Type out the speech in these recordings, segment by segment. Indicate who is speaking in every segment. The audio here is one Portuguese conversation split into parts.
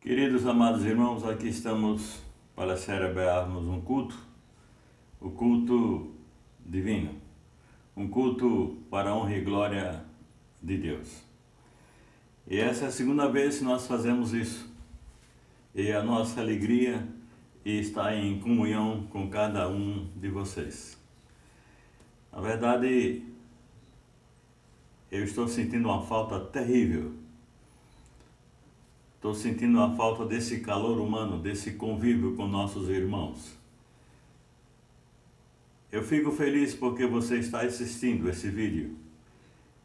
Speaker 1: Queridos amados irmãos, aqui estamos para celebrarmos um culto, o culto divino, um culto para a honra e glória de Deus. E essa é a segunda vez que nós fazemos isso. E a nossa alegria está em comunhão com cada um de vocês. Na verdade, eu estou sentindo uma falta terrível. Estou sentindo a falta desse calor humano, desse convívio com nossos irmãos. Eu fico feliz porque você está assistindo esse vídeo,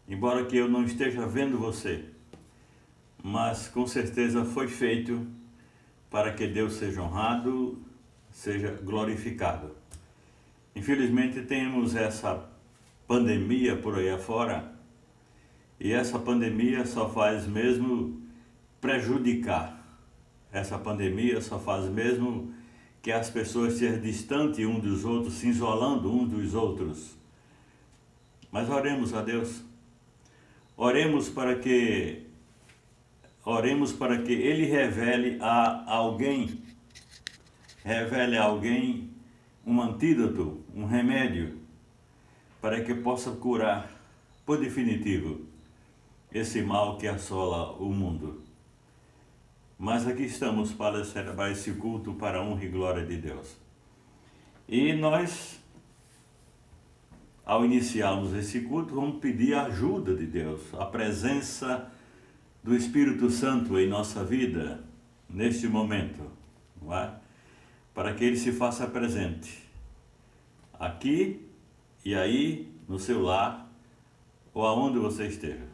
Speaker 1: embora que eu não esteja vendo você, mas com certeza foi feito para que Deus seja honrado, seja glorificado. Infelizmente temos essa pandemia por aí afora, e essa pandemia só faz mesmo prejudicar. Essa pandemia só faz mesmo que as pessoas sejam distantes uns dos outros, se isolando uns dos outros. Mas oremos a Deus. Oremos para que Ele revele a alguém um antídoto, um remédio, para que possa curar por definitivo esse mal que assola o mundo. Mas aqui estamos para celebrar esse culto para a honra e glória de Deus. E nós, ao iniciarmos esse culto, vamos pedir a ajuda de Deus, a presença do Espírito Santo em nossa vida, neste momento, não é? Para que Ele se faça presente, aqui e aí, no seu lar, ou aonde você esteja.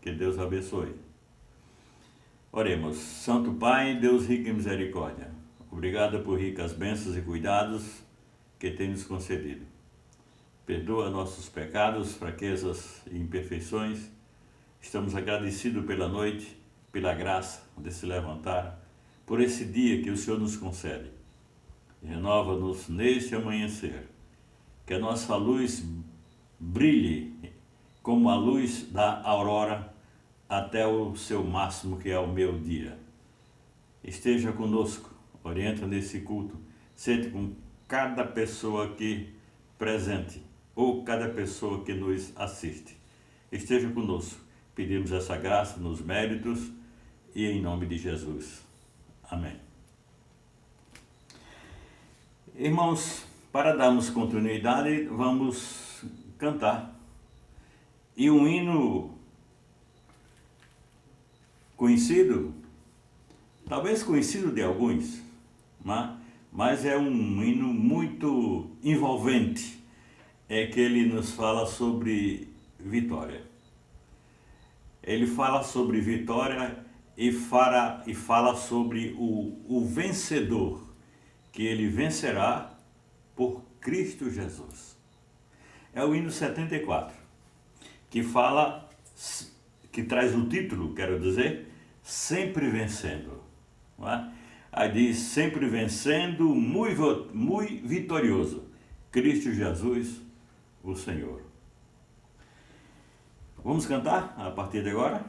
Speaker 1: Que Deus abençoe. Oremos. Santo Pai, Deus rico em misericórdia, obrigado por ricas bênçãos e cuidados que tem nos concedido. Perdoa nossos pecados, fraquezas e imperfeições. Estamos agradecidos pela noite, pela graça de se levantar, por esse dia que o Senhor nos concede. Renova-nos neste amanhecer, que a nossa luz brilhe como a luz da aurora até o seu máximo, que é o meu dia. Esteja conosco, orienta nesse culto, sente com cada pessoa aqui presente, ou cada pessoa que nos assiste. Esteja conosco, pedimos essa graça nos méritos e em nome de Jesus. Amém. Irmãos, para darmos continuidade, vamos cantar. E um hino conhecido, talvez conhecido de alguns, mas é um hino muito envolvente, é que ele nos fala sobre vitória. Ele fala sobre vitória e fala sobre o vencedor, que ele vencerá por Cristo Jesus. É o hino 74, que traz o título, quero dizer, sempre vencendo. Não é? Aí diz, sempre vencendo, muito vitorioso, Cristo Jesus, o Senhor. Vamos cantar a partir de agora?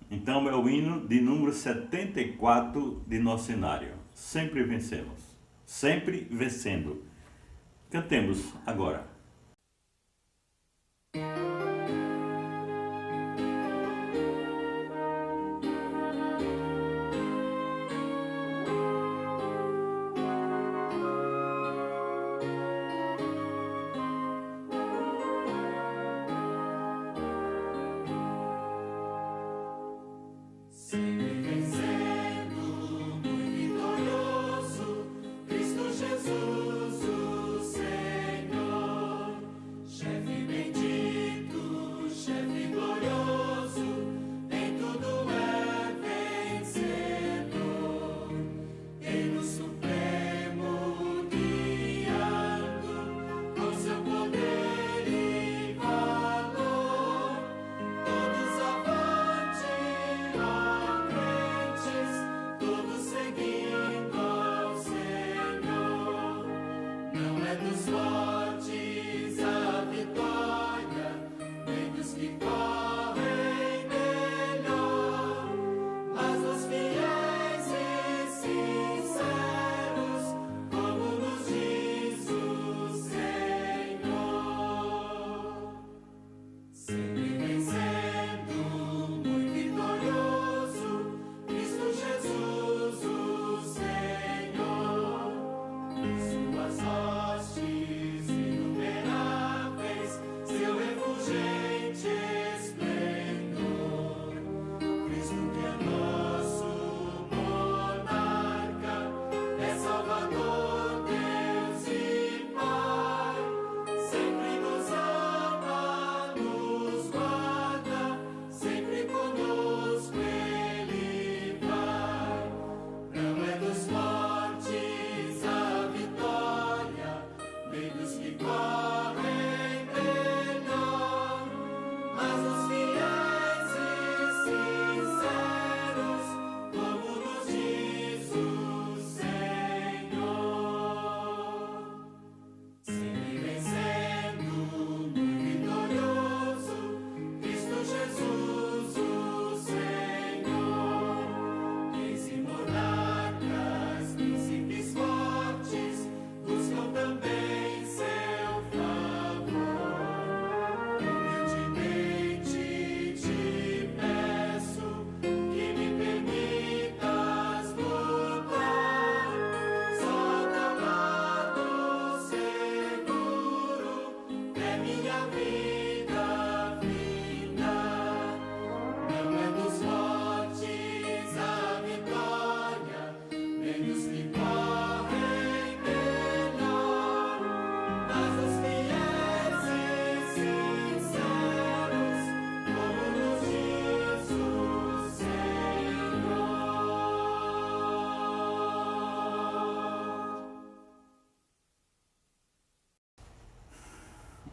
Speaker 1: Então é o hino de número 74 de nosso cenário. Sempre vencemos, sempre vencendo. Cantemos agora.
Speaker 2: Jesus, o Senhor, chefe bendito.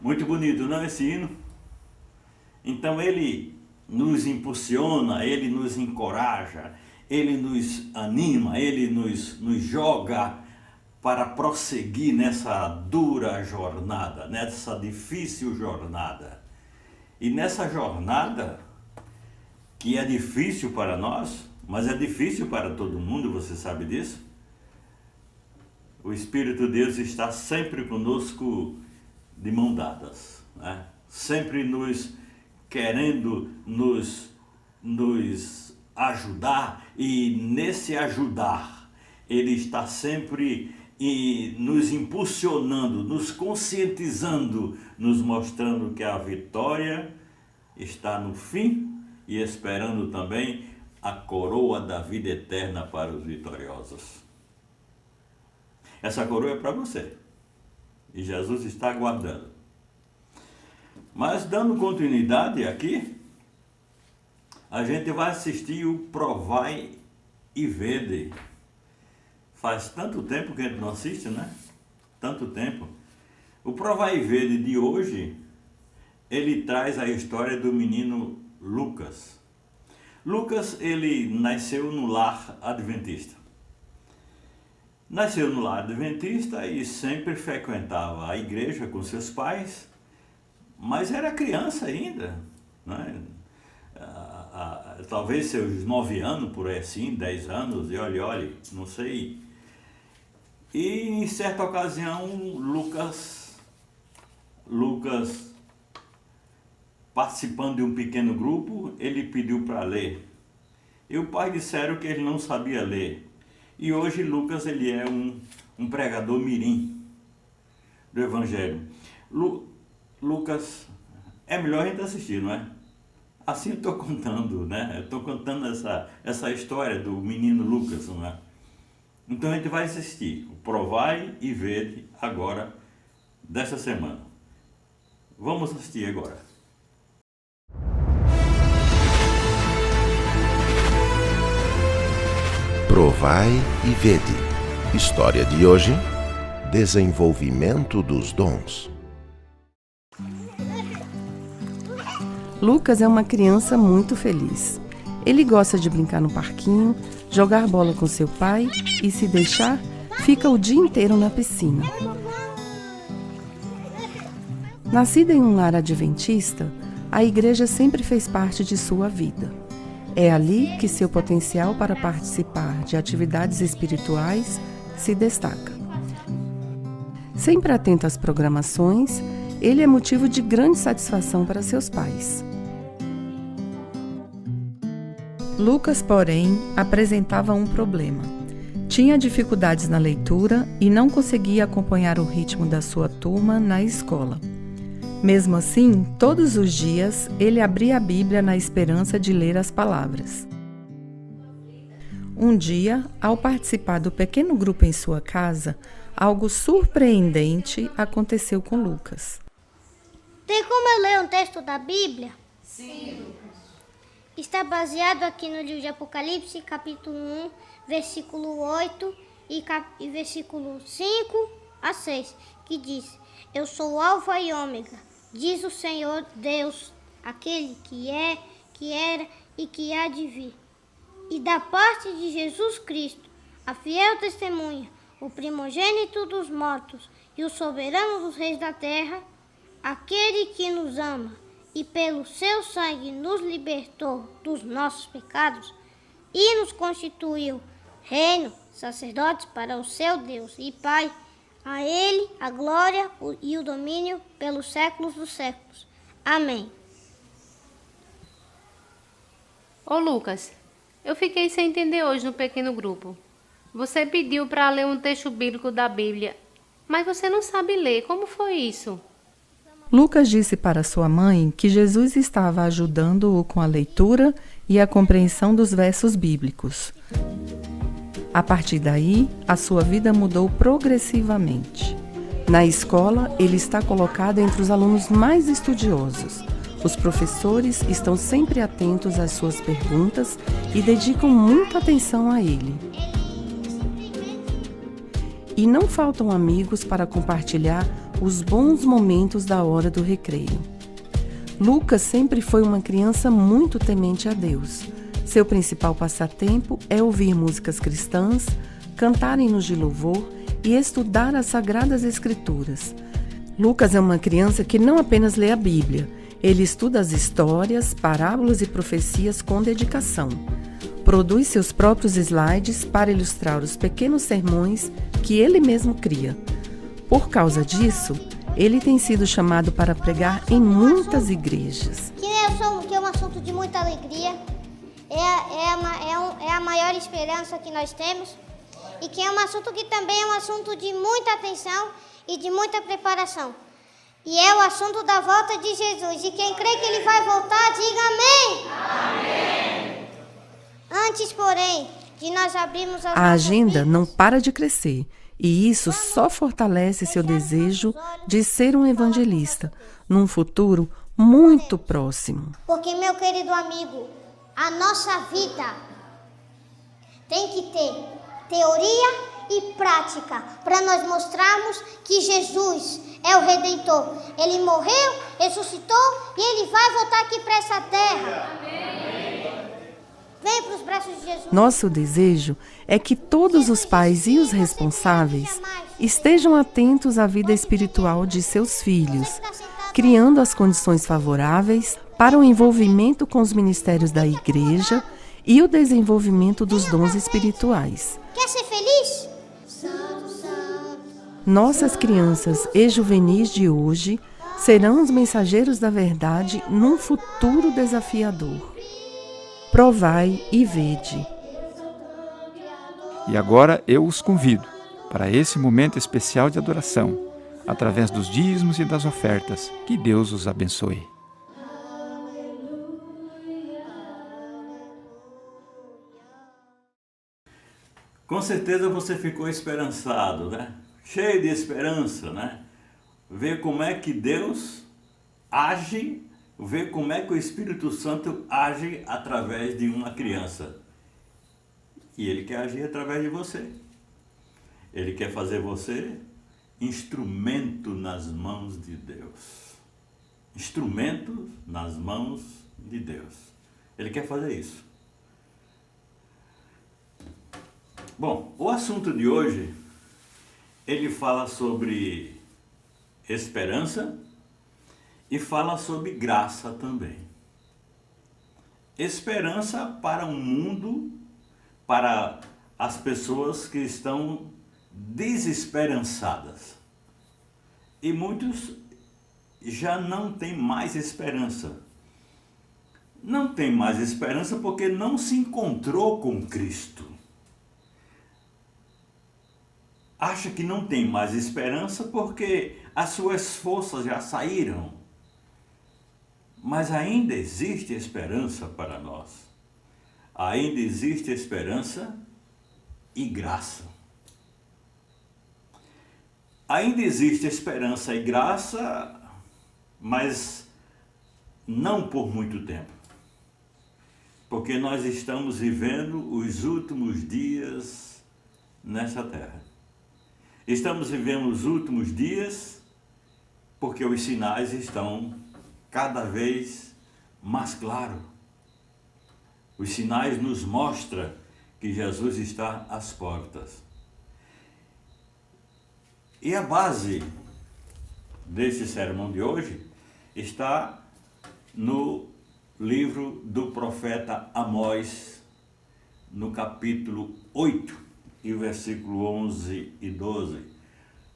Speaker 1: Muito bonito, não, esse hino? Então ele nos impulsiona, ele nos encoraja, ele nos anima, ele nos joga para prosseguir nessa dura jornada, nessa difícil jornada. E nessa jornada, que é difícil para nós, mas é difícil para todo mundo, você sabe disso? O Espírito de Deus está sempre conosco de mão dadas, né? Sempre querendo nos ajudar, e nesse ajudar, Ele está sempre nos impulsionando, nos conscientizando, nos mostrando que a vitória está no fim e esperando também a coroa da vida eterna para os vitoriosos. Essa coroa é para você e Jesus está aguardando. Mas dando continuidade aqui, a gente vai assistir o Provai e Vede. Faz tanto tempo que a gente não assiste, né? Tanto tempo. O Provai e Vede de hoje, ele traz a história do menino Lucas. Lucas, ele nasceu no lar adventista. Nasceu no lar adventista e sempre frequentava a igreja com seus pais, mas era criança ainda, né? Talvez seus 9 anos, por aí assim, 10 anos, e olha, não sei. E em certa ocasião, Lucas, participando de um pequeno grupo, ele pediu para ler. E o pai disseram que ele não sabia ler. E hoje Lucas, ele é um pregador mirim do Evangelho. Lucas, é melhor a gente assistir, não é? Assim eu estou contando, né? Eu estou contando essa história do menino Lucas, não é? Então a gente vai assistir o Provai e Vede agora, dessa semana. Vamos assistir agora.
Speaker 2: Provai e Vede. História de hoje: desenvolvimento dos dons.
Speaker 3: Lucas é uma criança muito feliz. Ele gosta de brincar no parquinho, jogar bola com seu pai e, se deixar, fica o dia inteiro na piscina. Nascido em um lar adventista, a igreja sempre fez parte de sua vida. É ali que seu potencial para participar de atividades espirituais se destaca. Sempre atento às programações, ele é motivo de grande satisfação para seus pais. Lucas, porém, apresentava um problema. Tinha dificuldades na leitura e não conseguia acompanhar o ritmo da sua turma na escola. Mesmo assim, todos os dias, ele abria a Bíblia na esperança de ler as palavras. Um dia, ao participar do pequeno grupo em sua casa, algo surpreendente aconteceu com Lucas.
Speaker 4: Tem como eu ler um texto da Bíblia?
Speaker 5: Sim, Lucas.
Speaker 4: Está baseado aqui no livro de Apocalipse, capítulo 1, versículo 8 e versículo 5 a 6, que diz: Eu sou o Alfa e Ômega, diz o Senhor Deus, aquele que é, que era e que há de vir. E da parte de Jesus Cristo, a fiel testemunha, o primogênito dos mortos e o soberano dos reis da terra, aquele que nos ama e pelo seu sangue nos libertou dos nossos pecados e nos constituiu reino, sacerdotes para o seu Deus e Pai. A Ele a glória e o domínio pelos séculos dos séculos. Amém.
Speaker 5: Ô Lucas, eu fiquei sem entender hoje no pequeno grupo. Você pediu para ler um texto bíblico da Bíblia, mas você não sabe ler. Como foi isso?
Speaker 3: Lucas disse para sua mãe que Jesus estava ajudando-o com a leitura e a compreensão dos versos bíblicos. A partir daí, a sua vida mudou progressivamente. Na escola, ele está colocado entre os alunos mais estudiosos. Os professores estão sempre atentos às suas perguntas e dedicam muita atenção a ele. E não faltam amigos para compartilhar os bons momentos da hora do recreio. Lucas sempre foi uma criança muito temente a Deus. Seu principal passatempo é ouvir músicas cristãs, cantar hinos de louvor e estudar as Sagradas Escrituras. Lucas é uma criança que não apenas lê a Bíblia, ele estuda as histórias, parábolas e profecias com dedicação. Produz seus próprios slides para ilustrar os pequenos sermões que ele mesmo cria. Por causa disso, ele tem sido chamado para pregar em muitas igrejas.
Speaker 4: Que é um assunto de muita alegria, é a maior esperança que nós temos, e que é um assunto que também é um assunto de muita atenção e de muita preparação. E é o assunto da volta de Jesus. E quem crê que ele vai voltar, diga amém. Amém. Antes, porém, de nós abrirmos
Speaker 3: a agenda não para de crescer. E isso só fortalece seu desejo de ser um evangelista num futuro muito próximo.
Speaker 4: Porque, meu querido amigo, a nossa vida tem que ter teoria e prática para nós mostrarmos que Jesus é o Redentor. Ele morreu, ressuscitou e ele vai voltar aqui para essa terra. Vem para os braços de Jesus.
Speaker 3: Nosso desejo é que todos os pais e os responsáveis estejam atentos à vida espiritual de seus filhos, criando as condições favoráveis para o envolvimento com os ministérios da igreja e o desenvolvimento dos dons espirituais.
Speaker 4: Quer ser feliz?
Speaker 3: Nossas crianças e juvenis de hoje serão os mensageiros da verdade num futuro desafiador. Provai e vede.
Speaker 6: E agora eu os convido para esse momento especial de adoração, através dos dízimos e das ofertas. Que Deus os abençoe.
Speaker 1: Com certeza você ficou esperançado, né? Cheio de esperança, né? Ver como é que Deus age, ver como é que o Espírito Santo age através de uma criança. E Ele quer agir através de você. Ele quer fazer você instrumento nas mãos de Deus. Instrumento nas mãos de Deus. Ele quer fazer isso. Bom, o assunto de hoje, ele fala sobre esperança e fala sobre graça também. Esperança para um mundo, para as pessoas que estão desesperançadas. E muitos já não têm mais esperança. Não tem mais esperança porque não se encontrou com Cristo. Acha que não tem mais esperança porque as suas forças já saíram. Mas ainda existe esperança para nós. Ainda existe esperança e graça. Ainda existe esperança e graça, mas não por muito tempo. Porque nós estamos vivendo os últimos dias nessa terra. Estamos vivendo os últimos dias porque os sinais estão cada vez mais claros. Os sinais nos mostram que Jesus está às portas. E a base desse sermão de hoje está no livro do profeta Amós, no capítulo 8. E o versículo 11 e 12,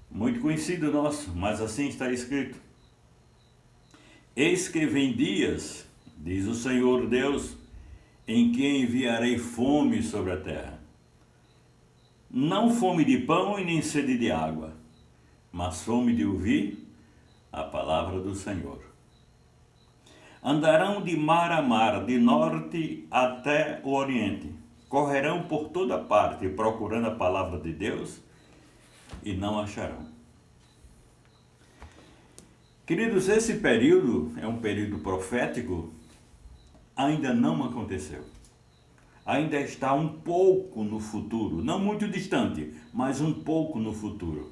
Speaker 1: muito conhecido nosso, mas assim está escrito: Eis que vem dias, diz o Senhor Deus, em que enviarei fome sobre a terra. Não fome de pão e nem sede de água, mas fome de ouvir a palavra do Senhor. Andarão de mar a mar, de norte até o oriente. Correrão por toda parte procurando a palavra de Deus e não acharão. Queridos, esse período é um período profético, ainda não aconteceu. Ainda está um pouco no futuro, não muito distante, mas um pouco no futuro.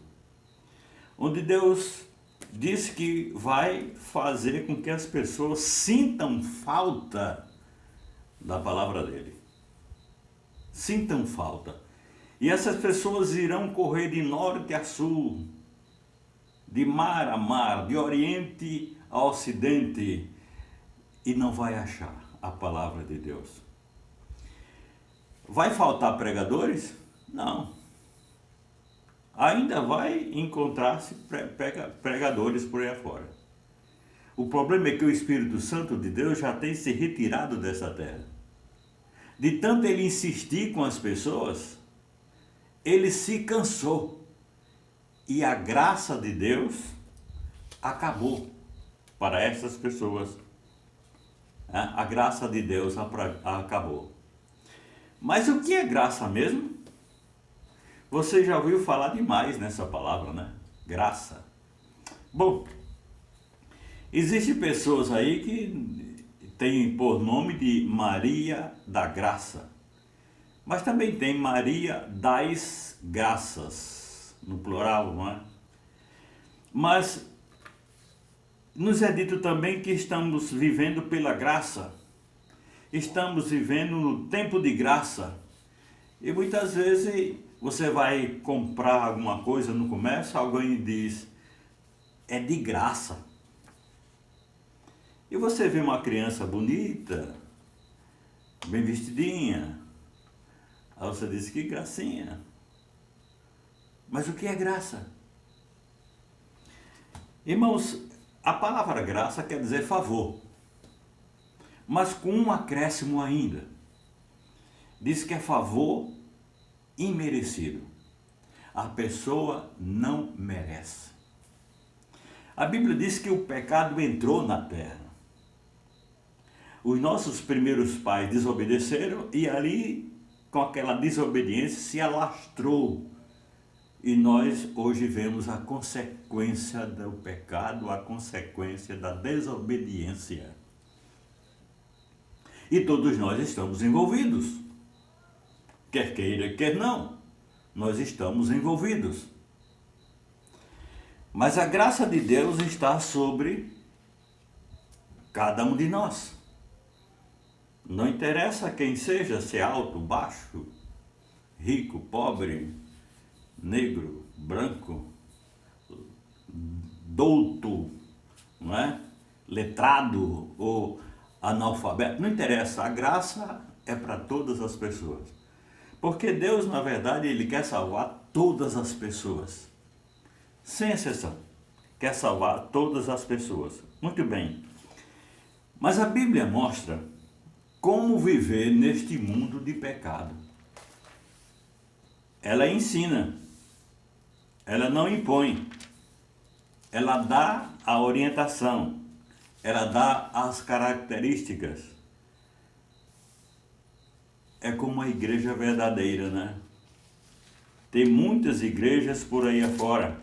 Speaker 1: Onde Deus diz que vai fazer com que as pessoas sintam falta da palavra dele. Sintam falta. E essas pessoas irão correr de norte a sul, de mar a mar, de oriente a ocidente, e não vai achar a palavra de Deus. Vai faltar pregadores? Não. Ainda vai encontrar-se pregadores por aí afora. O problema é que o Espírito Santo de Deus já tem se retirado dessa terra. De tanto ele insistir com as pessoas, ele se cansou. E a graça de Deus acabou para essas pessoas. A graça de Deus acabou. Mas o que é graça mesmo? Você já ouviu falar demais nessa palavra, né? Graça. Bom, existem pessoas aí que têm por nome de Maria da Graça. Mas também tem Maria das Graças, no plural, não é? Mas nos é dito também que estamos vivendo pela graça. Estamos vivendo no tempo de graça. E muitas vezes você vai comprar alguma coisa no comércio, alguém diz, é de graça. E você vê uma criança bonita, bem vestidinha, aí você diz, que gracinha. Mas o que é graça? Irmãos, a palavra graça quer dizer favor, mas com um acréscimo ainda. Diz que é favor imerecido. A pessoa não merece. A Bíblia diz que o pecado entrou na terra. Os nossos primeiros pais desobedeceram e ali, com aquela desobediência, se alastrou. E nós hoje vemos a consequência do pecado, a consequência da desobediência. E todos nós estamos envolvidos. Quer queira, quer não, nós estamos envolvidos. Mas a graça de Deus está sobre cada um de nós. Não interessa quem seja, se é alto, baixo, rico, pobre, negro, branco, douto, não é? Letrado ou analfabeto, não interessa, a graça é para todas as pessoas. Porque Deus, na verdade, Ele quer salvar todas as pessoas, sem exceção, quer salvar todas as pessoas. Muito bem, mas a Bíblia mostra como viver neste mundo de pecado. Ela ensina, ela não impõe, ela dá a orientação, ela dá as características. É como a igreja verdadeira, né? Tem muitas igrejas por aí afora.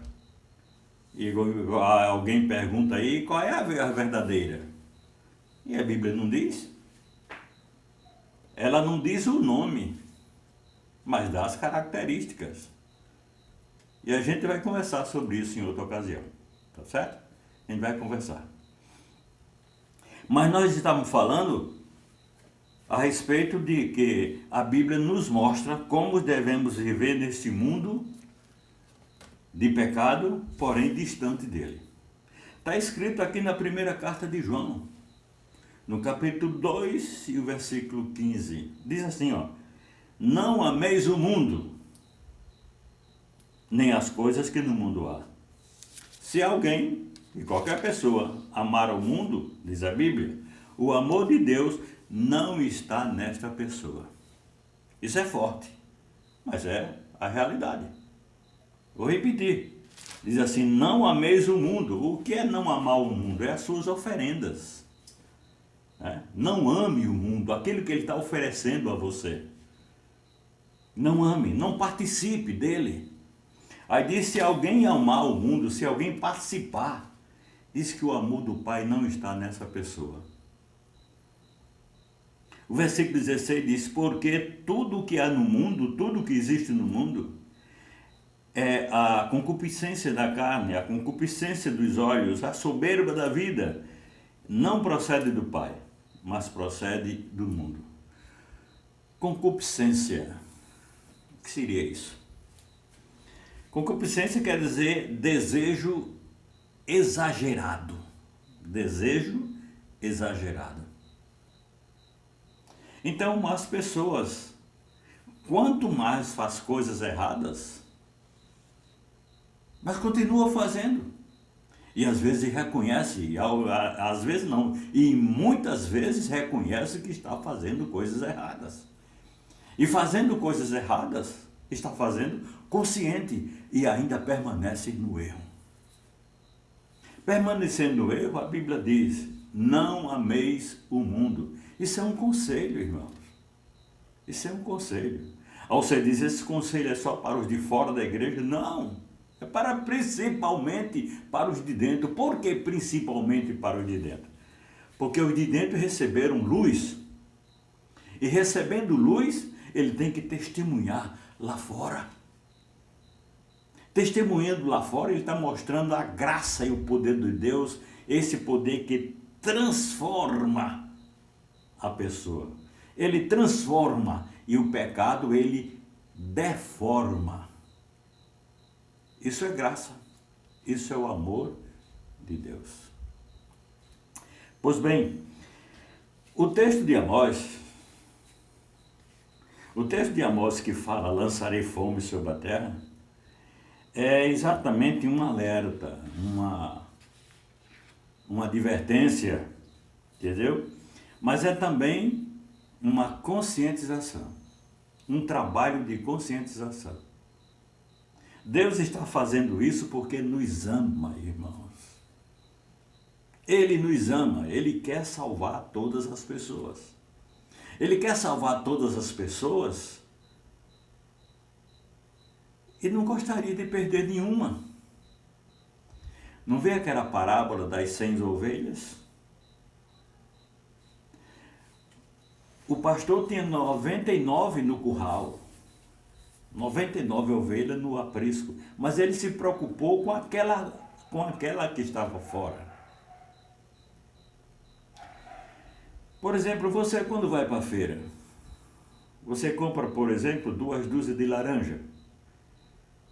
Speaker 1: E alguém pergunta aí, qual é a verdadeira? E a Bíblia não diz. Ela não diz o nome, mas dá as características. E a gente vai conversar sobre isso em outra ocasião, tá certo? A gente vai conversar. Mas nós estamos falando a respeito de que a Bíblia nos mostra como devemos viver nesse mundo de pecado, porém distante dele. Está escrito aqui na primeira carta de João, no capítulo 2 e o versículo 15. Diz assim, ó: não ameis o mundo, nem as coisas que no mundo há. Se alguém, e qualquer pessoa, amar o mundo, diz a Bíblia, o amor de Deus não está nesta pessoa. Isso é forte, mas é a realidade. Vou repetir. Diz assim, não ameis o mundo. O que é não amar o mundo? É as suas oferendas. Não ame o mundo, aquilo que ele está oferecendo a você. Não ame, não participe dele. Aí diz, se alguém amar o mundo, se alguém participar, diz que o amor do Pai não está nessa pessoa. O versículo 16 diz, porque tudo que há no mundo, tudo que existe no mundo, é a concupiscência da carne, a concupiscência dos olhos, a soberba da vida. Não procede do Pai, mas procede do mundo. Concupiscência. O que seria isso? Concupiscência quer dizer desejo exagerado. Desejo exagerado. Então, as pessoas, quanto mais faz coisas erradas, mas continua fazendo. E às vezes reconhece, às vezes não, e muitas vezes reconhece que está fazendo coisas erradas. E fazendo coisas erradas, está fazendo consciente e ainda permanece no erro. Permanecendo no erro, a Bíblia diz, não ameis o mundo. Isso é um conselho, irmãos. Isso é um conselho. Ao você diz, esse conselho é só para os de fora da igreja? Não. É para principalmente para os de dentro. Por que principalmente para os de dentro? Porque os de dentro receberam luz. E recebendo luz, ele tem que testemunhar lá fora. Testemunhando lá fora, ele está mostrando a graça e o poder de Deus, esse poder que transforma a pessoa. Ele transforma e o pecado ele deforma. Isso é graça. Isso é o amor de Deus. Pois bem, o texto de Amós que fala, lançarei fome sobre a terra, é exatamente um alerta, uma advertência, entendeu? Mas é também uma conscientização, um trabalho de conscientização. Deus está fazendo isso porque nos ama, irmãos. Ele nos ama, Ele quer salvar todas as pessoas. Ele quer salvar todas as pessoas e não gostaria de perder nenhuma. Não vê aquela parábola das 100 ovelhas? O pastor tinha 99 no curral, 99 ovelhas no aprisco, mas ele se preocupou com aquela que estava fora. Por exemplo, você quando vai para a feira, você compra, por exemplo, 2 dúzias de laranja.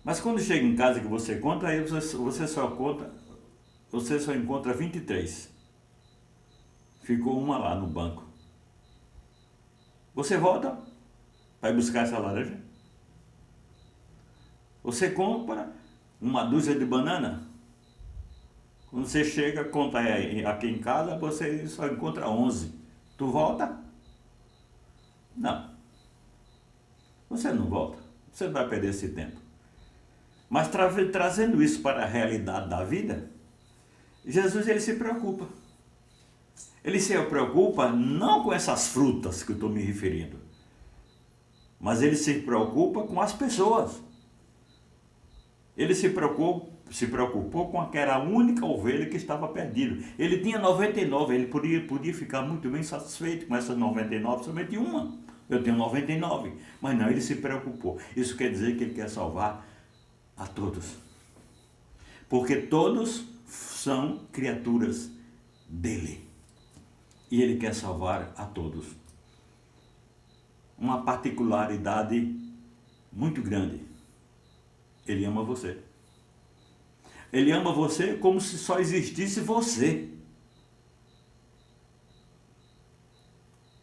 Speaker 1: Mas quando chega em casa que você conta, aí você só encontra 23. Ficou uma lá no banco. Você volta para ir buscar essa laranja? Você compra uma dúzia de banana. Quando você chega, conta aqui em casa, você só encontra 11. Tu volta? Não. Você não volta. Você vai perder esse tempo. Mas trazendo isso para a realidade da vida, Jesus ele se preocupa. Ele se preocupa não com essas frutas que eu estou me referindo, mas ele se preocupa com as pessoas. Ele se preocupou com aquela única ovelha que estava perdida. Ele tinha 99, ele podia ficar muito bem satisfeito com essas 99, somente uma. Eu tenho 99, mas não, ele se preocupou. Isso quer dizer que ele quer salvar a todos. Porque todos são criaturas dele. E ele quer salvar a todos. Uma particularidade muito grande. Ele ama você. Ele ama você como se só existisse você.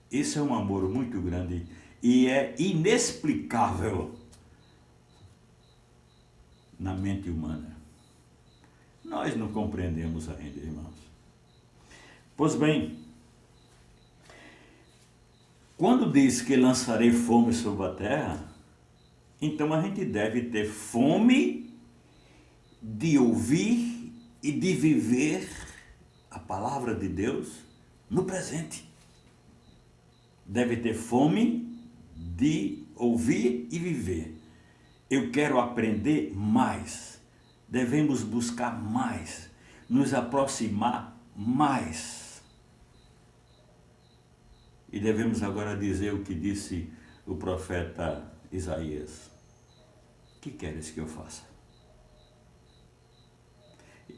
Speaker 1: Esse é um amor muito grande e é inexplicável na mente humana. Nós não compreendemos ainda, irmãos. Pois bem, quando diz que lançarei fome sobre a terra, então a gente deve ter fome de ouvir e de viver a palavra de Deus no presente. Deve ter fome de ouvir e viver. Eu quero aprender mais. Devemos buscar mais, nos aproximar mais. E devemos agora dizer o que disse o profeta Isaías. que queres que eu faça?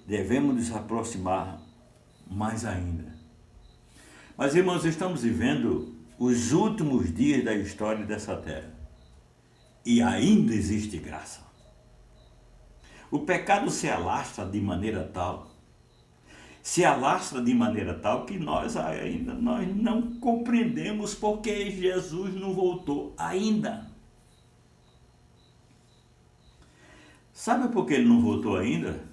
Speaker 1: Devemos nos aproximar mais ainda. Mas, irmãos, estamos vivendo os últimos dias da história dessa terra. E ainda existe graça. O pecado se alastra de maneira tal, que nós não compreendemos porque Jesus não voltou ainda. Sabe por que ele não voltou ainda?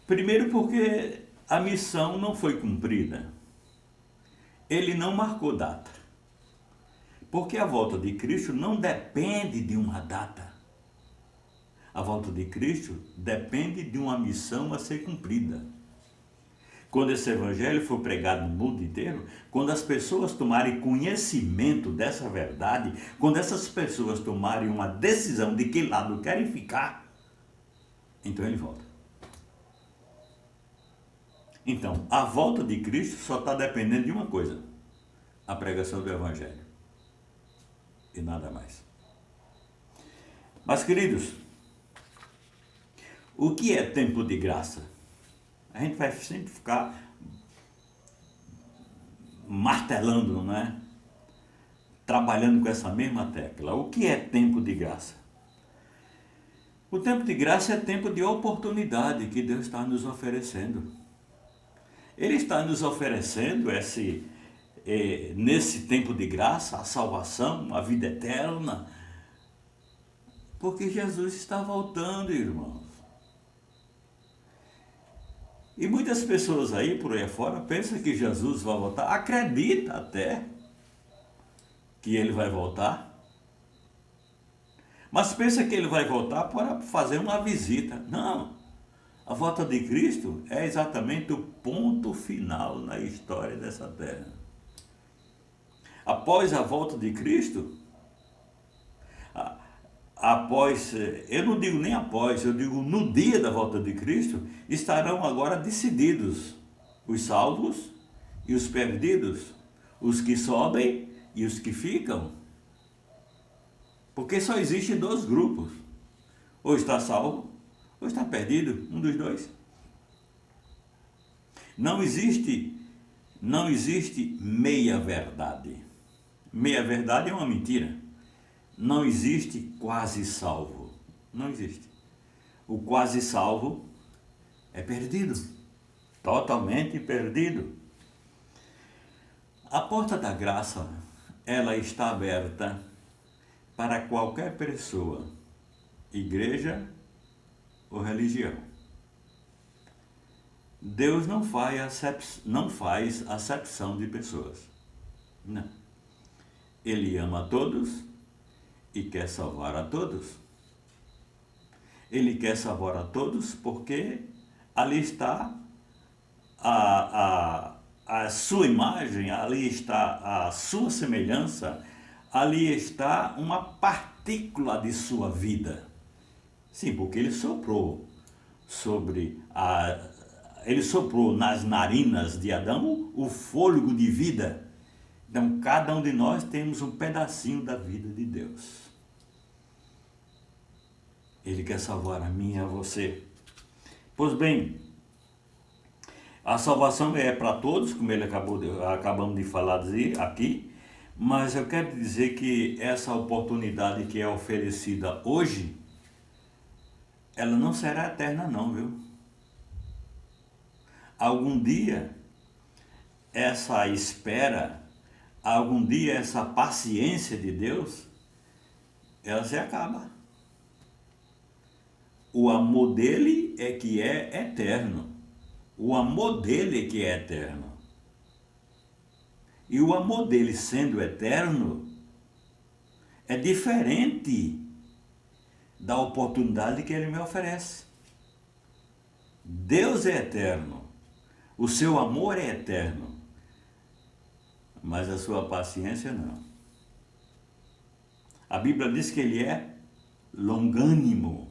Speaker 1: Primeiro porque a missão não foi cumprida. Ele não marcou data. Porque a volta de Cristo não depende de uma data. A volta de Cristo depende de uma missão a ser cumprida. Quando esse evangelho for pregado no mundo inteiro, quando as pessoas tomarem conhecimento dessa verdade, quando essas pessoas tomarem uma decisão de que lado querem ficar, então ele volta. Então, a volta de Cristo só está dependendo de uma coisa: a pregação do evangelho. E nada mais. Mas, queridos, o que é tempo de graça? A gente vai sempre ficar martelando, não é? Trabalhando com essa mesma tecla. O que é tempo de graça? O tempo de graça é tempo de oportunidade que Deus está nos oferecendo. Ele está nos oferecendo nesse tempo de graça, a salvação, a vida eterna, porque Jesus está voltando, irmãos. E muitas pessoas aí, por aí fora, pensam que Jesus vai voltar, acredita até que ele vai voltar, mas pensa que ele vai voltar para fazer uma visita. Não, a volta de Cristo é exatamente o ponto final na história dessa terra. Após a volta de Cristo, eu não digo nem após, eu digo no dia da volta de Cristo, estarão agora decididos os salvos e os perdidos, os que sobem e os que ficam. Porque só existem dois grupos: ou está salvo, ou está perdido, um dos dois. Não existe meia verdade. Meia verdade é uma mentira. Não existe quase salvo. Não existe. O quase salvo é perdido. Totalmente perdido. A porta da graça, ela está aberta para qualquer pessoa, igreja ou religião. Deus não faz acepção de pessoas. Não. Ele ama a todos e quer salvar a todos. Ele quer salvar a todos porque ali está a sua imagem, ali está a sua semelhança, ali está uma partícula de sua vida. Sim, porque ele soprou ele soprou nas narinas de Adão o fôlego de vida. Então, cada um de nós temos um pedacinho da vida de Deus. Ele quer salvar a mim e a você. Pois bem, a salvação é para todos, como acabamos de falar aqui, mas eu quero dizer que essa oportunidade que é oferecida hoje, ela não será eterna não, viu? Algum dia, essa espera, algum dia essa paciência de Deus, ela se acaba. O amor dele é que é eterno. O amor dele é que é eterno. E o amor dele sendo eterno é diferente da oportunidade que ele me oferece. Deus é eterno. O seu amor é eterno. Mas a sua paciência não. A Bíblia diz que ele é longânimo.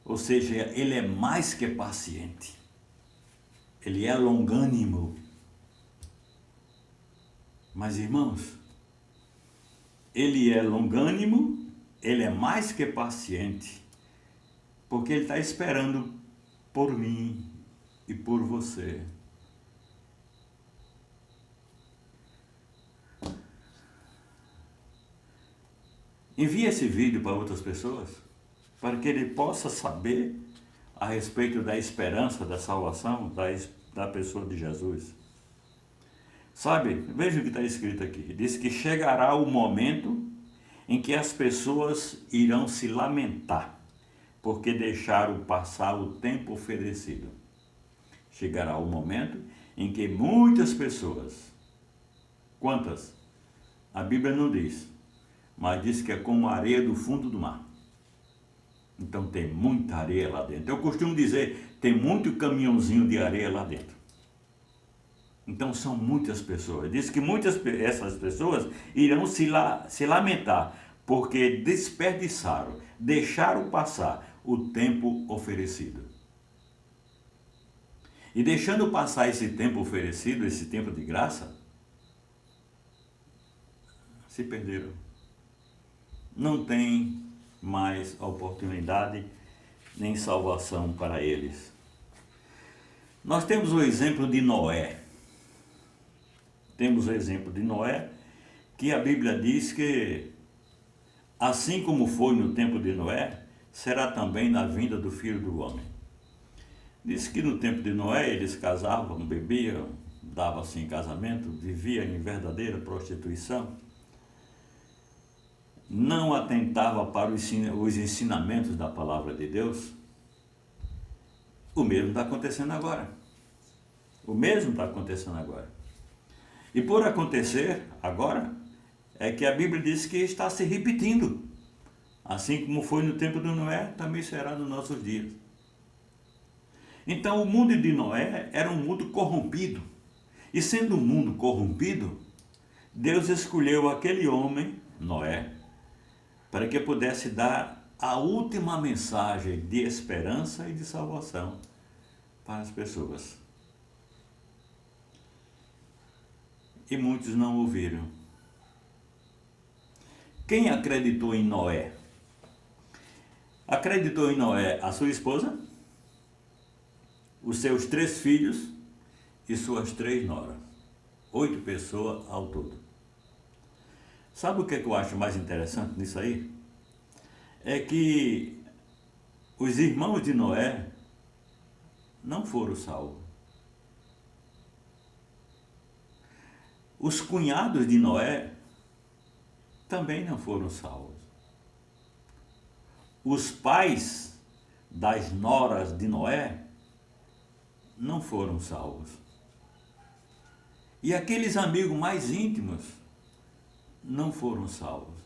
Speaker 1: Ou seja, ele é mais que paciente. Ele é longânimo. Mas, irmãos, ele é longânimo, Ele é mais que paciente, porque Ele está esperando por mim e por você. Envie esse vídeo para outras pessoas, para que ele possa saber a respeito da esperança, da salvação, da pessoa de Jesus. Sabe, veja o que está escrito aqui. Diz que chegará o momento em que as pessoas irão se lamentar, porque deixaram passar o tempo oferecido. Chegará o momento em que muitas pessoas, quantas? A Bíblia não diz, mas diz que é como a areia do fundo do mar. Então tem muita areia lá dentro. Eu costumo dizer, tem muito caminhãozinho de areia lá dentro. Então são muitas pessoas. Diz que essas pessoas irão se lamentar, porque desperdiçaram, deixaram passar o tempo oferecido. E deixando passar esse tempo oferecido, esse tempo de graça, se perderam. Não tem mais oportunidade nem salvação para eles. Nós temos o exemplo de Noé. Temos o exemplo de Noé, que a Bíblia diz que, assim como foi no tempo de Noé, será também na vinda do Filho do Homem. Diz que no tempo de Noé eles casavam, bebiam, davam-se em casamento, viviam em verdadeira prostituição, não atentava para os ensinamentos da palavra de Deus. O mesmo está acontecendo agora. O mesmo está acontecendo agora. E por acontecer agora, é que a Bíblia diz que está se repetindo. Assim como foi no tempo de Noé, também será nos nossos dias. Então o mundo de Noé era um mundo corrompido. E sendo um mundo corrompido, Deus escolheu aquele homem, Noé, para que pudesse dar a última mensagem de esperança e de salvação para as pessoas. E muitos não ouviram. Quem acreditou em Noé? Acreditou em Noé a sua esposa, os seus 3 filhos e suas 3 noras. 8 pessoas ao todo. Sabe o que eu acho mais interessante nisso aí? É que os irmãos de Noé não foram salvos. Os cunhados de Noé também não foram salvos. Os pais das noras de Noé não foram salvos. E aqueles amigos mais íntimos não foram salvos.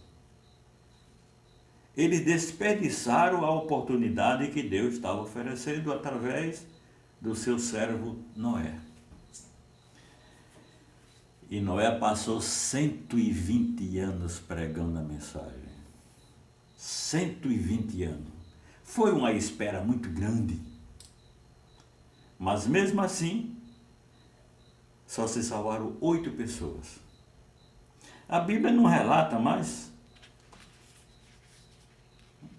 Speaker 1: Eles desperdiçaram a oportunidade que Deus estava oferecendo através do seu servo Noé. E Noé passou 120 anos pregando a mensagem. 120 anos. Foi uma espera muito grande. Mas mesmo assim, só se salvaram 8 pessoas. A Bíblia não relata, mas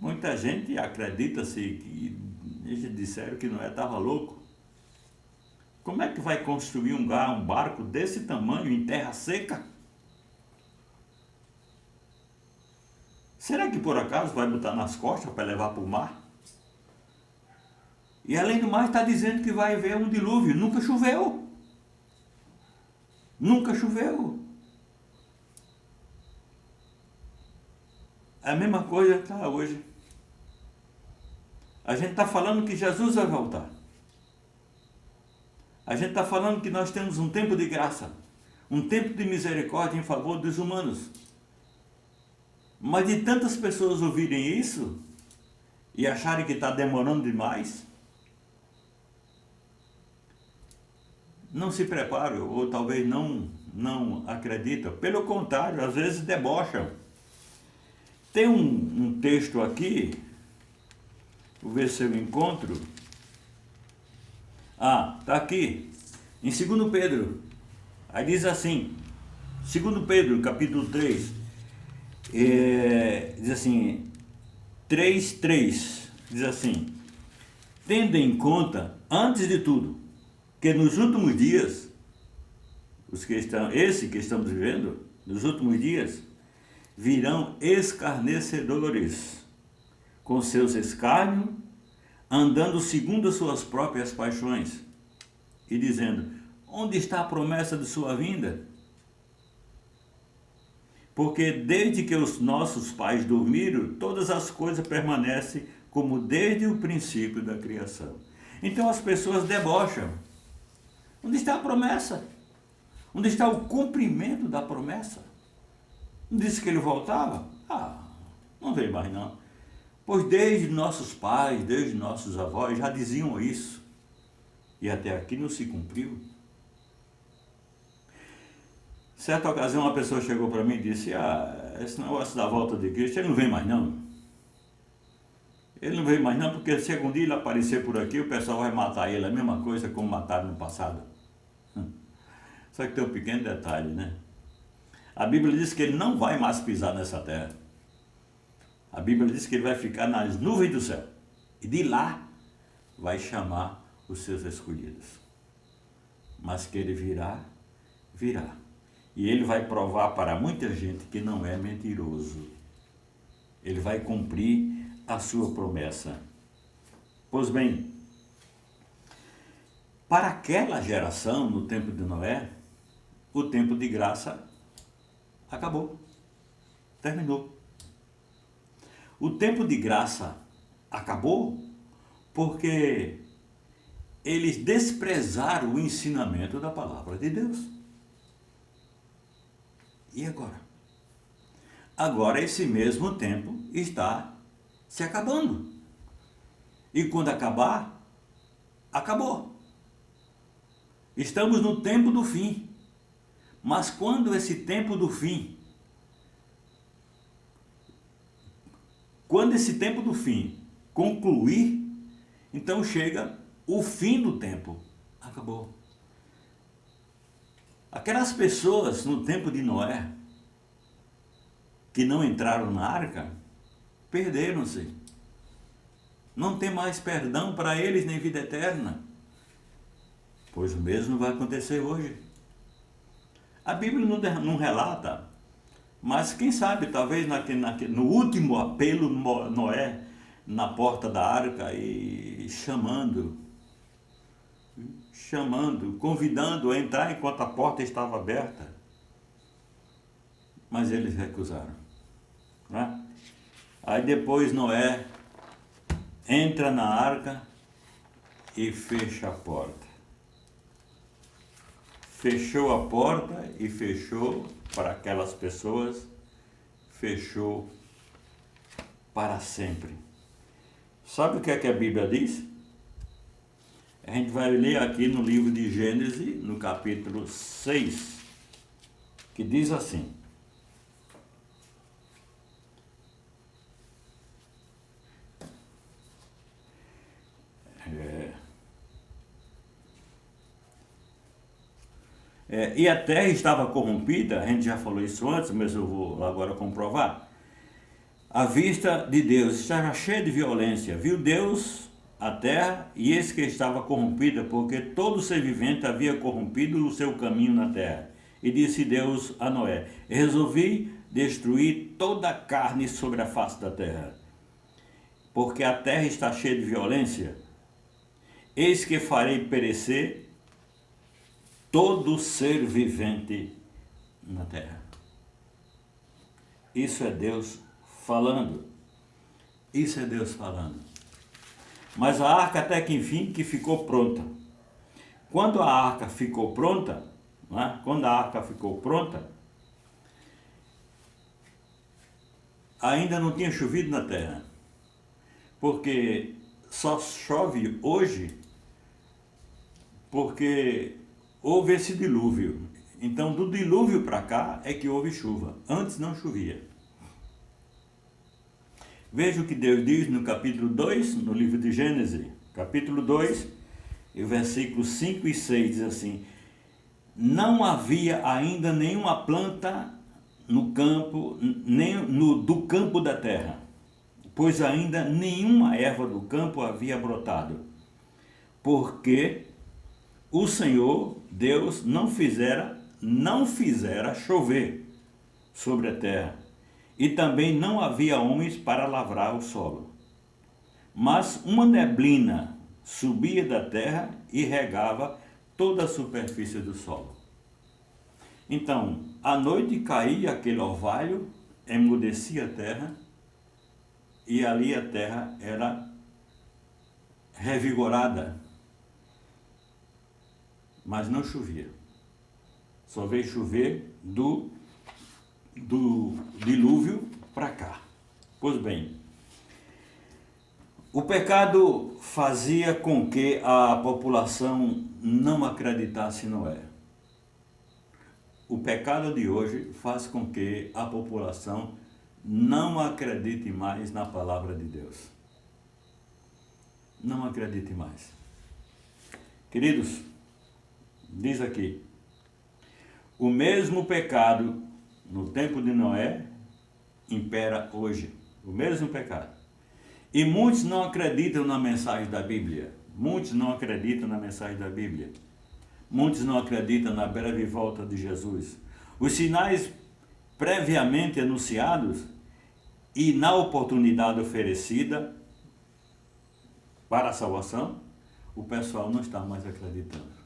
Speaker 1: muita gente acredita-se que eles disseram que Noé estava louco. Como é que vai construir um barco desse tamanho em terra seca? Será que por acaso vai botar nas costas para levar para o mar? E além do mais está dizendo que vai haver um dilúvio. Nunca choveu. Nunca choveu. É a mesma coisa que está hoje. A gente está falando que Jesus vai voltar. A gente está falando que nós temos um tempo de graça, um tempo de misericórdia em favor dos humanos. Mas de tantas pessoas ouvirem isso e acharem que está demorando demais, não se preparam ou talvez não acreditam. Pelo contrário, às vezes debocham. Tem um texto aqui, vou ver se eu encontro. Está aqui, em 2 Pedro. Aí diz assim, 2 Pedro, capítulo 3, diz assim: 3:3 diz assim: tendo em conta, antes de tudo, que nos últimos dias, esse que estamos vivendo, nos últimos dias, virão escarnecedores, com seus escárnios, andando segundo as suas próprias paixões, e dizendo: onde está a promessa de sua vinda? Porque desde que os nossos pais dormiram, todas as coisas permanecem como desde o princípio da criação. Então as pessoas debocham. Onde está a promessa? Onde está o cumprimento da promessa? Não disse que ele voltava? Não veio mais não. Pois desde nossos pais, desde nossos avós já diziam isso. E até aqui não se cumpriu. Certa ocasião uma pessoa chegou para mim e disse: esse negócio da volta de Cristo, ele não vem mais não. Ele não veio mais não, porque se algum dia ele aparecer por aqui, o pessoal vai matar ele, a mesma coisa como mataram no passado. Só que tem um pequeno detalhe, né? A Bíblia diz que ele não vai mais pisar nessa terra. A Bíblia diz que ele vai ficar nas nuvens do céu. E de lá vai chamar os seus escolhidos. Mas que ele virá. E ele vai provar para muita gente que não é mentiroso. Ele vai cumprir a sua promessa. Pois bem, para aquela geração, no tempo de Noé, o tempo de graça acabou, terminou. O tempo de graça acabou porque eles desprezaram o ensinamento da palavra de Deus. E agora? Agora esse mesmo tempo está se acabando. E quando acabar, acabou. Estamos no tempo do fim. Mas quando esse tempo do fim, concluir, então chega o fim do tempo. Acabou. Aquelas pessoas no tempo de Noé, que não entraram na arca, perderam-se. Não tem mais perdão para eles nem vida eterna. Pois o mesmo vai acontecer hoje. A Bíblia não relata, mas quem sabe, talvez no último apelo, Noé, na porta da arca, e chamando, convidando a entrar enquanto a porta estava aberta. Mas eles recusaram. Né? Aí depois Noé entra na arca e fecha a porta. Fechou a porta e fechou para aquelas pessoas, fechou para sempre. Sabe o que é que a Bíblia diz? A gente vai ler aqui no livro de Gênesis, no capítulo 6, que diz assim: e a terra estava corrompida, a gente já falou isso antes, mas eu vou agora comprovar. A vista de Deus estava cheia de violência. Viu Deus a terra, e eis que estava corrompida, porque todo ser vivente havia corrompido o seu caminho na terra. E disse Deus a Noé: resolvi destruir toda a carne sobre a face da terra, porque a terra está cheia de violência. Eis que farei perecer todo ser vivente na terra. Isso é Deus falando. Isso é Deus falando. Mas a arca até que enfim que ficou pronta. Quando a arca ficou pronta, ainda não tinha chovido na terra. Porque só chove hoje porque houve esse dilúvio. Então, do dilúvio para cá é que houve chuva. Antes não chovia. Veja o que Deus diz no capítulo 2, no livro de Gênesis. Capítulo 2, e versículos 5 e 6 diz assim: não havia ainda nenhuma planta no campo, nem do campo da terra, pois ainda nenhuma erva do campo havia brotado, porque o Senhor Deus não fizera chover sobre a terra, e também não havia homens para lavrar o solo. Mas uma neblina subia da terra e regava toda a superfície do solo. Então, à noite caía aquele orvalho, emudecia a terra, e ali a terra era revigorada, mas não chovia. Só veio chover do dilúvio para cá. Pois bem, o pecado fazia com que a população não acreditasse em Noé. O pecado de hoje faz com que a população não acredite mais na palavra de Deus. Não acredite mais. Queridos, diz aqui, o mesmo pecado no tempo de Noé impera hoje. O mesmo pecado. E muitos não acreditam na mensagem da Bíblia. Muitos não acreditam na mensagem da Bíblia. Muitos não acreditam na breve volta de Jesus. Os sinais previamente anunciados e na oportunidade oferecida para a salvação, o pessoal não está mais acreditando.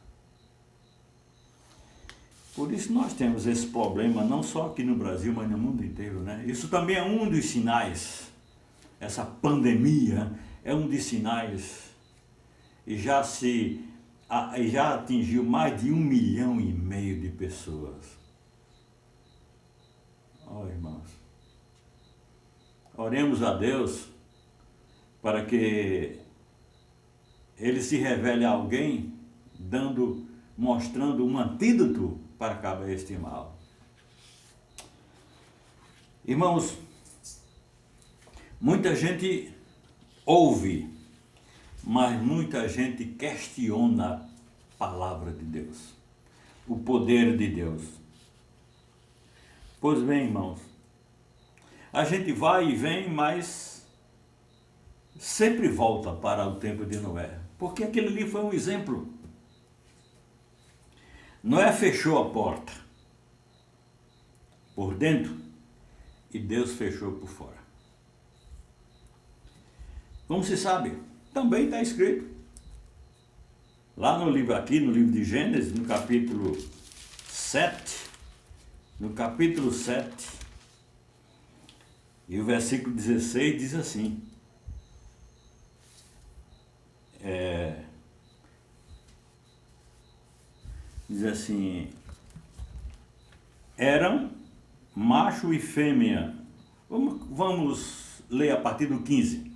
Speaker 1: Por isso nós temos esse problema, não só aqui no Brasil, mas no mundo inteiro, né? Isso também é um dos sinais. Essa pandemia é um dos sinais. E já atingiu mais de 1,5 milhão de pessoas. Ó, irmãos, oremos a Deus para que Ele se revele a alguém, mostrando um antídoto para acabar este mal. Irmãos, muita gente ouve, mas muita gente questiona a palavra de Deus, o poder de Deus. Pois bem, irmãos, a gente vai e vem, mas sempre volta para o tempo de Noé, porque aquele ali foi um exemplo. Noé fechou a porta por dentro e Deus fechou por fora. Como se sabe, também está escrito lá no livro de Gênesis, no capítulo 7, e o versículo 16 diz assim, diz assim, eram macho e fêmea. Vamos ler a partir do 15.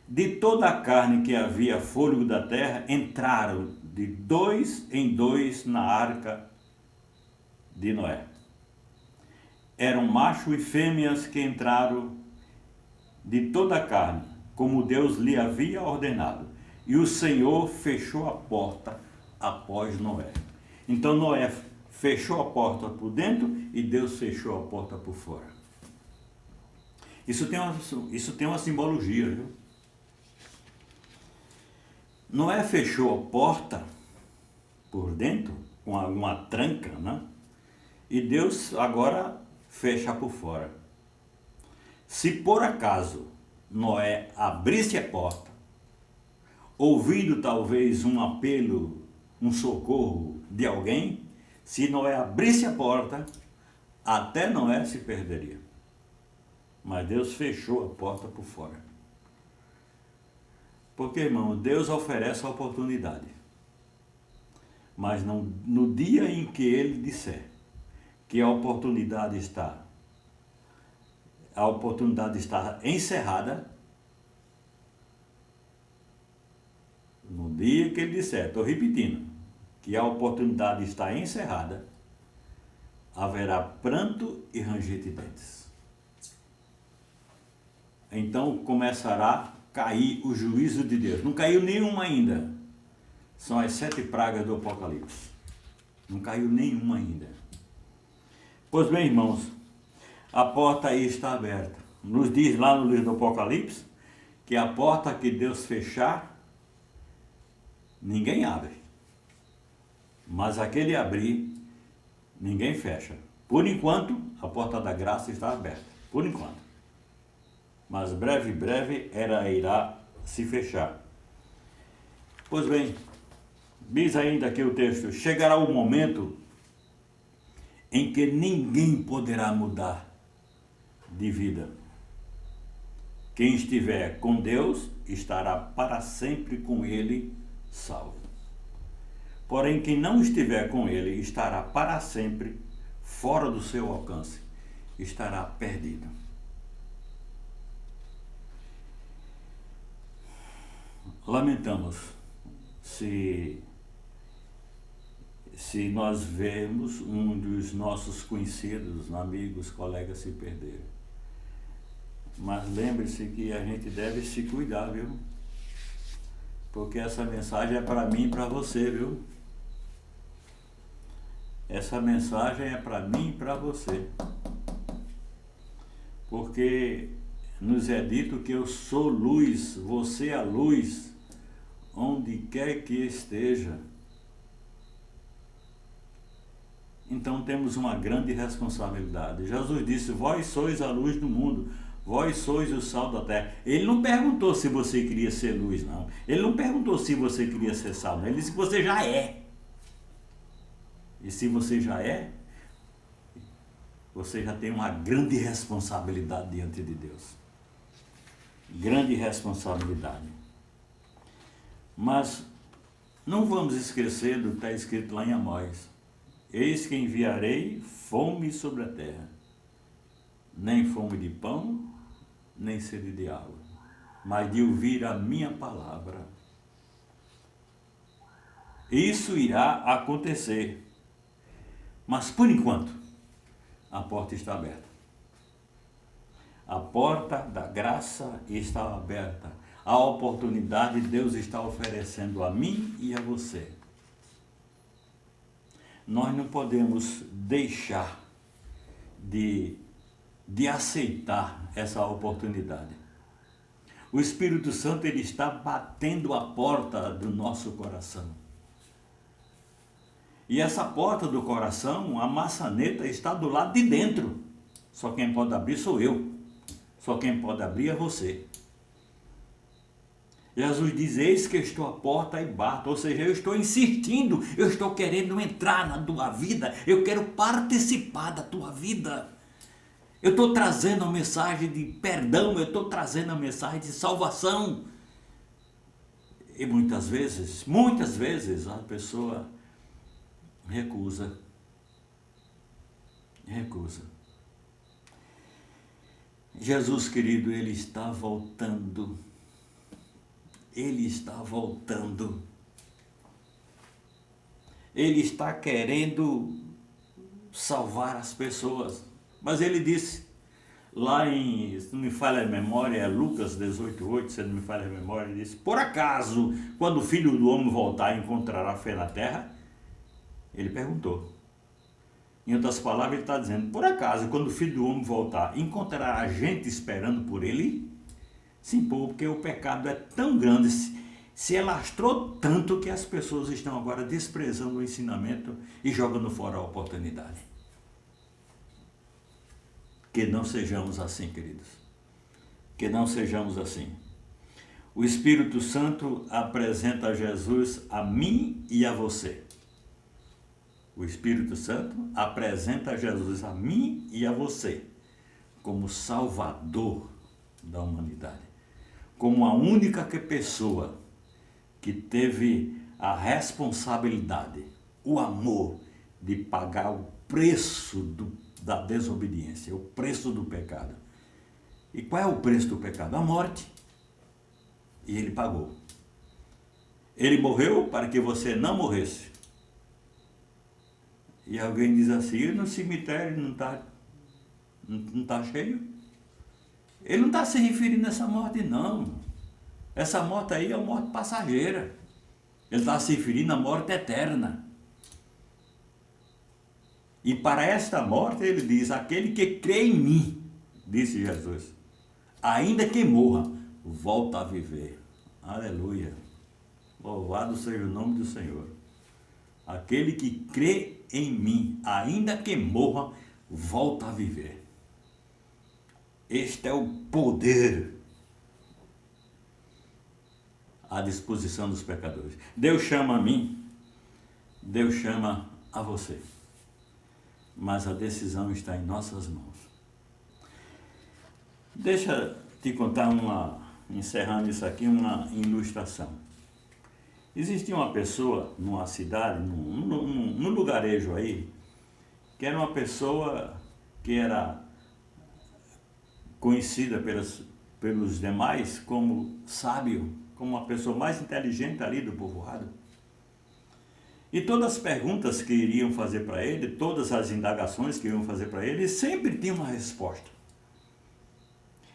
Speaker 1: De toda a carne que havia fôlego da terra, entraram de 2 em 2 na arca de Noé. Eram macho e fêmeas que entraram de toda a carne, como Deus lhe havia ordenado. E o Senhor fechou a porta após Noé. Então Noé fechou a porta por dentro e Deus fechou a porta por fora. Isso tem uma simbologia, viu? Noé fechou a porta por dentro com uma tranca, né? E Deus agora fecha por fora. Se por acaso Noé abrisse a porta, ouvindo talvez um apelo, um socorro de alguém, se Noé abrisse a porta, até Noé se perderia. Mas Deus fechou a porta por fora. Porque, irmão, Deus oferece a oportunidade. Mas não, no dia em que Ele disser que a oportunidade está encerrada, no dia que Ele disser, estou repetindo, que a oportunidade está encerrada, haverá pranto e ranger de dentes. Então começará a cair o juízo de Deus. Não caiu nenhuma ainda. São as 7 pragas do Apocalipse. Não caiu nenhuma ainda. Pois bem, irmãos, a porta aí está aberta. nos diz lá no livro do Apocalipse que a porta que Deus fechar, ninguém abre. Mas aquele abrir, ninguém fecha. Por enquanto, a porta da graça está aberta. Por enquanto. Mas breve ela irá se fechar. Pois bem, diz ainda aqui o texto: chegará o momento em que ninguém poderá mudar de vida. Quem estiver com Deus estará para sempre com Ele salvo. Porém, quem não estiver com Ele estará para sempre fora do seu alcance, estará perdido. Lamentamos se nós vemos um dos nossos conhecidos, amigos, colegas se perder. Mas lembre-se que a gente deve se cuidar, viu? Porque essa mensagem é para mim e para você, viu? Essa mensagem é para mim e para você. Porque nos é dito que eu sou luz, você é a luz, onde quer que esteja. Então temos uma grande responsabilidade. Jesus disse: vós sois a luz do mundo, vós sois o sal da terra. Ele não perguntou se você queria ser luz, não. Ele não perguntou se você queria ser sal, não. Ele disse que você já é. E se você já é, você já tem uma grande responsabilidade diante de Deus. Grande responsabilidade. Mas não vamos esquecer do que está escrito lá em Amós: eis que enviarei fome sobre a terra, nem fome de pão, nem sede de água, mas de ouvir a minha palavra. Isso irá acontecer. Mas por enquanto, a porta está aberta. A porta da graça está aberta. A oportunidade Deus está oferecendo a mim e a você. Nós não podemos deixar de aceitar essa oportunidade. O Espírito Santo, ele está batendo a porta do nosso coração. E essa porta do coração, a maçaneta está do lado de dentro. Só quem pode abrir sou eu. Só quem pode abrir é você. Jesus diz: eis que estou à porta e bato. Ou seja, eu estou insistindo, eu estou querendo entrar na tua vida, eu quero participar da tua vida. Eu estou trazendo a mensagem de perdão, eu estou trazendo a mensagem de salvação. E muitas vezes a pessoa recusa. Jesus querido, ele está voltando. Ele está voltando. Ele está querendo salvar as pessoas. Mas ele disse, lá em, se não me falha a memória, é Lucas 18:8, se não me falha a memória, ele disse: por acaso, quando o Filho do Homem voltar, encontrará fé na terra? Ele perguntou. Em outras palavras, ele está dizendo: por acaso, quando o Filho do Homem voltar, encontrará gente esperando por ele? Sim, porque o pecado é tão grande, se alastrou tanto que as pessoas estão agora desprezando o ensinamento e jogando fora a oportunidade. Que não sejamos assim, queridos. Que não sejamos assim. O Espírito Santo apresenta Jesus a mim e a você. O Espírito Santo apresenta Jesus a mim e a você como Salvador da humanidade. Como a única pessoa que teve a responsabilidade, o amor de pagar o preço da desobediência, o preço do pecado. E qual é o preço do pecado? A morte. E ele pagou. Ele morreu para que você não morresse. E alguém diz assim: e no cemitério não está cheio? Ele não está se referindo a essa morte, não. Essa morte aí é uma morte passageira. Ele está se referindo à morte eterna. E para esta morte ele diz: aquele que crê em mim, disse Jesus, ainda que morra, volta a viver. Aleluia. Louvado seja o nome do Senhor. Aquele que crê em mim, ainda que morra, volta a viver. Este é o poder à disposição dos pecadores. Deus chama a mim, Deus chama a você. Mas a decisão está em nossas mãos. Deixa te contar encerrando isso aqui, uma ilustração. Existia uma pessoa numa cidade, num lugarejo aí, que era uma pessoa que era conhecida pelos demais como sábio, como uma pessoa mais inteligente ali do povoado. E todas as perguntas que iriam fazer para ele, todas as indagações que iriam fazer para ele, sempre tinha uma resposta.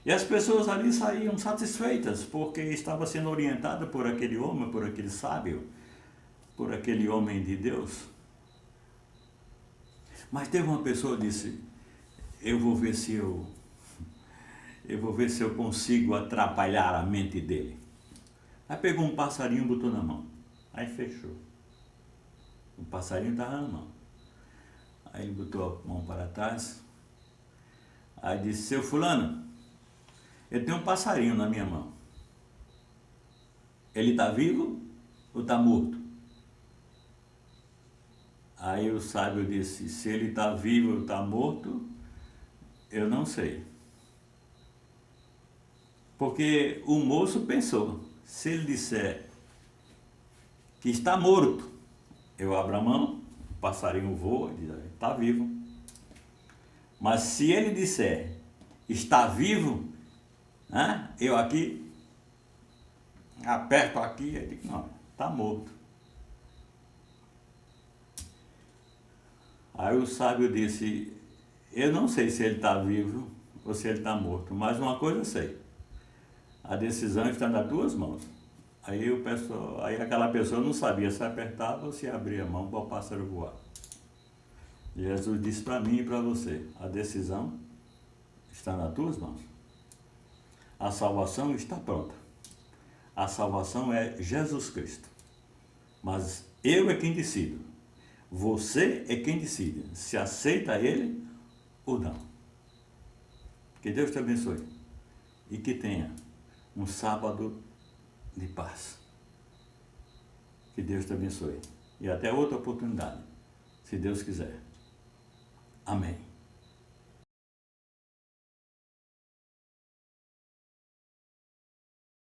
Speaker 1: E as pessoas ali saíam satisfeitas, porque estava sendo orientada por aquele homem, por aquele sábio, por aquele homem de Deus. Mas teve uma pessoa que disse, eu vou ver se eu consigo atrapalhar a mente dele. Aí pegou um passarinho e botou na mão. Aí fechou. O passarinho estava na mão. Aí ele botou a mão para trás. Aí disse, seu fulano, eu tenho um passarinho na minha mão. Ele está vivo ou está morto? Aí o sábio disse, se ele está vivo ou está morto, eu não sei. Porque o moço pensou, se ele disser que está morto, eu abro a mão, o passarinho voa, diz, está vivo. Mas se ele disser, está vivo, né, eu aqui, aperto aqui, e digo, não, está morto. Aí o sábio disse, eu não sei se ele está vivo ou se ele está morto, mas uma coisa eu sei, a decisão está nas tuas mãos. Aí aquela pessoa não sabia se apertava ou se abria a mão para o pássaro voar. Jesus disse para mim e para você, a decisão está nas tuas mãos. A salvação está pronta. A salvação é Jesus Cristo. Mas eu é quem decido. Você é quem decide se aceita Ele ou não. Que Deus te abençoe e que tenha um sábado de paz. Que Deus te abençoe. E até outra oportunidade, se Deus quiser. Amém.